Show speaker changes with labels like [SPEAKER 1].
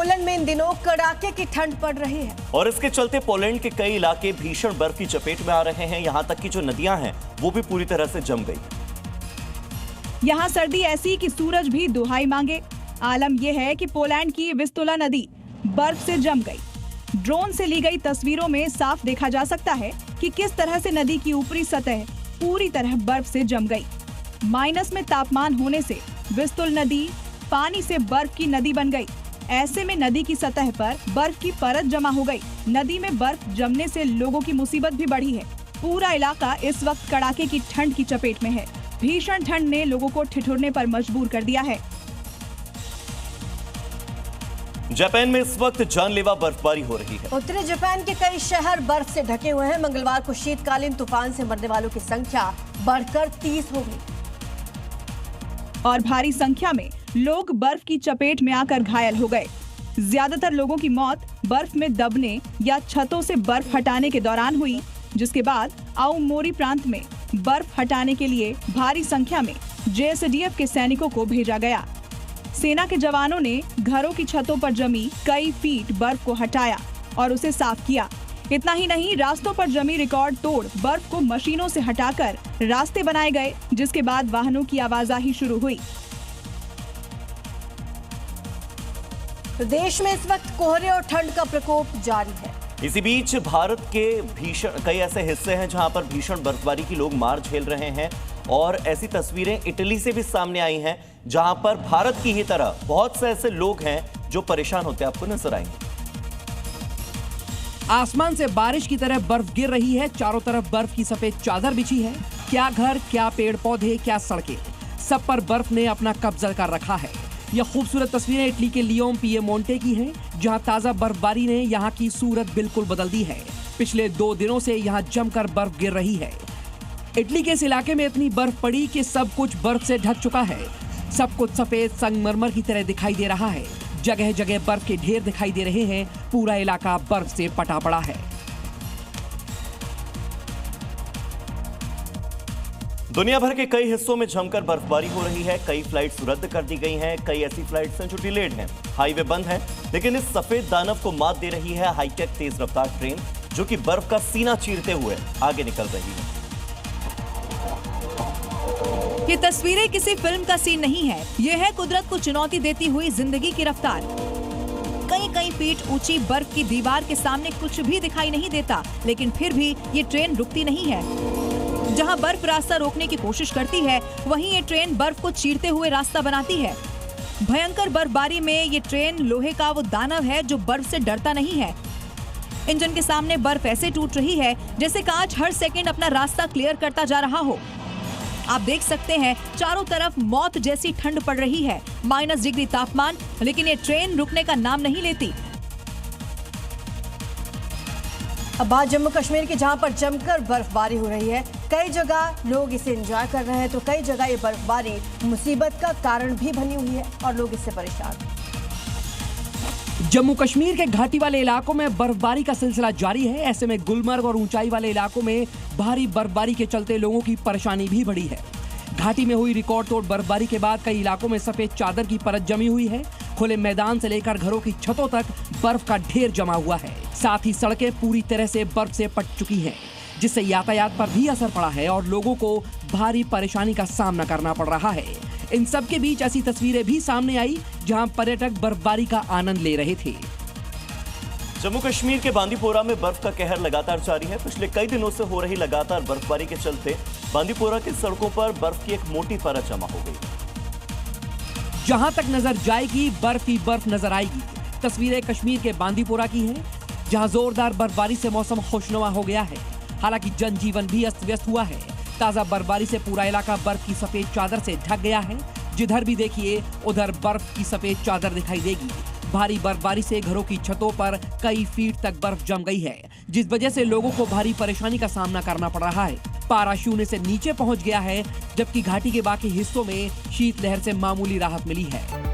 [SPEAKER 1] Poland में इन दिनों कड़ाके की ठंड पड़ रही है
[SPEAKER 2] और इसके चलते पोलैंड के कई इलाके भीषण बर्फ की चपेट में आ रहे हैं। यहां तक कि जो नदियां हैं वो भी पूरी तरह से जम गई।
[SPEAKER 3] यहाँ सर्दी ऐसी कि सूरज भी दुहाई मांगे। आलम यह है कि पोलैंड की विस्तुला नदी बर्फ से जम गई। ड्रोन से ली गई तस्वीरों में साफ देखा जा सकता है कि किस तरह से नदी की ऊपरी सतह पूरी तरह बर्फ से जम गई। माइनस में तापमान होने से विस्तुल नदी पानी से बर्फ की नदी बन गई। ऐसे में नदी की सतह पर बर्फ की परत जमा हो गई। नदी में बर्फ जमने से लोगों की मुसीबत भी बढ़ी है। पूरा इलाका इस वक्त कड़ाके की ठंड की चपेट में है। भीषण ठंड ने लोगों को ठिठुरने पर मजबूर कर दिया है।
[SPEAKER 2] जापान में इस वक्त जानलेवा बर्फबारी हो रही है।
[SPEAKER 1] उत्तरी जापान के कई शहर बर्फ से ढके हुए हैं। मंगलवार को शीतकालीन तूफान से मरने वालों की संख्या बढ़कर 30 हो गई
[SPEAKER 3] और भारी संख्या में लोग बर्फ की चपेट में आकर घायल हो गए। ज्यादातर लोगों की मौत बर्फ में दबने या छतों से बर्फ हटाने के दौरान हुई, जिसके बाद आओमोरी प्रांत में बर्फ हटाने के लिए भारी संख्या में जेएसडीएफ के सैनिकों को भेजा गया। सेना के जवानों ने घरों की छतों पर जमी कई फीट बर्फ को हटाया और उसे साफ किया। इतना ही नहीं, रास्तों पर जमी रिकॉर्ड तोड़ बर्फ को मशीनों से हटाकर रास्ते बनाए गए, जिसके बाद वाहनों की आवाजाही शुरू हुई।
[SPEAKER 1] तो देश में इस वक्त कोहरे और ठंड का प्रकोप जारी है।
[SPEAKER 2] इसी बीच भारत के भीषण कई ऐसे हिस्से हैं जहां पर भीषण बर्फबारी की लोग मार झेल रहे हैं और ऐसी तस्वीरें इटली से भी सामने आई हैं जहां पर भारत की ही तरह बहुत से ऐसे लोग हैं जो परेशान होते आपको नजर आएंगे।
[SPEAKER 4] आसमान से बारिश की तरह बर्फ गिर रही है। चारों तरफ बर्फ की सफेद चादर बिछी है। क्या घर, क्या पेड़ पौधे, क्या सड़कें, सब पर बर्फ ने अपना कब्जा कर रखा है। यह खूबसूरत तस्वीरें इटली के लियोन पिएमोंटे की हैं, जहां ताजा बर्फबारी ने यहां की सूरत बिल्कुल बदल दी है। पिछले 2 दिनों से यहां जमकर बर्फ गिर रही है। इटली के इस इलाके में इतनी बर्फ पड़ी कि सब कुछ बर्फ से ढक चुका है। सब कुछ सफेद संगमरमर की तरह दिखाई दे रहा है। जगह जगह बर्फ के ढेर दिखाई दे रहे हैं। पूरा इलाका बर्फ से पटा पड़ा है।
[SPEAKER 2] दुनिया भर के कई हिस्सों में जमकर बर्फबारी हो रही है। कई फ्लाइट्स रद्द कर दी गई हैं। कई ऐसी फ्लाइट्स हैं जो डिलेड हैं। हाईवे बंद हैं, लेकिन इस सफेद दानव को मात दे रही है हाईटेक तेज रफ्तार ट्रेन, जो कि बर्फ का सीना चीरते हुए आगे निकल रही है।
[SPEAKER 3] ये तस्वीरें किसी फिल्म का सीन नहीं है। ये है कुदरत को चुनौती देती हुई जिंदगी की रफ्तार। कई फीट ऊंची बर्फ की दीवार के सामने कुछ भी दिखाई नहीं देता, लेकिन फिर भी ये ट्रेन रुकती नहीं है। जहां बर्फ रास्ता रोकने की कोशिश करती है, वहीं ये ट्रेन बर्फ को चीरते हुए रास्ता बनाती है। भयंकर बर्फबारी में ये ट्रेन लोहे का वो दानव है जो बर्फ से डरता नहीं है। इंजन के सामने बर्फ ऐसे टूट रही है जैसे कांच हर सेकंड अपना रास्ता क्लियर करता जा रहा हो। आप देख सकते हैं चारों तरफ मौत जैसी ठंड पड़ रही है। -, डिग्री तापमान, लेकिन ये ट्रेन रुकने का नाम नहीं लेती।
[SPEAKER 1] अब बात जम्मू कश्मीर की, जहां पर जमकर बर्फबारी हो रही है। कई जगह लोग इसे एंजॉय कर रहे हैं, तो कई जगह ये बर्फबारी मुसीबत का कारण भी बनी हुई है और लोग इससे परेशान हैं।
[SPEAKER 4] जम्मू कश्मीर के घाटी वाले इलाकों में बर्फबारी का सिलसिला जारी है। ऐसे में गुलमर्ग और ऊंचाई वाले इलाकों में भारी बर्फबारी के चलते लोगों की परेशानी भी बढ़ी है। घाटी में हुई रिकॉर्ड तोड़ बर्फबारी के बाद कई इलाकों में सफेद चादर की परत जमी हुई है। खुले मैदान से लेकर घरों की छतों तक बर्फ का ढेर जमा हुआ है। साथ ही सड़कें पूरी तरह से बर्फ से पट चुकी हैं, जिससे यातायात पर भी असर पड़ा है और लोगों को भारी परेशानी का सामना करना पड़ रहा है। इन सब के बीच ऐसी तस्वीरें भी सामने आई जहां पर्यटक बर्फबारी का आनंद ले रहे थे।
[SPEAKER 2] जम्मू कश्मीर के बांदीपोरा में बर्फ का कहर लगातार जारी है। पिछले कई दिनों से हो रही लगातार बर्फबारी के चलते बांदीपोरा की सड़कों पर बर्फ की एक मोटी परत जमा हो गई।
[SPEAKER 4] जहां तक नजर जाएगी बर्फ ही बर्फ नजर आएगी। तस्वीरें कश्मीर के बांदीपोरा की हैं, जहां जोरदार बर्फबारी से मौसम खुशनुमा हो गया है। हालांकि जनजीवन भी अस्त व्यस्त हुआ है। ताजा बर्फबारी से पूरा इलाका बर्फ की सफेद चादर से ढक गया है। जिधर भी देखिए उधर बर्फ की सफेद चादर दिखाई देगी। भारी बर्फबारी से घरों की छतों पर कई फीट तक बर्फ जम गई है, जिस वजह से लोगों को भारी परेशानी का सामना करना पड़ रहा है। पारा शून्य से नीचे पहुंच गया है, जबकि घाटी के बाकी हिस्सों में शीतलहर से मामूली राहत मिली है।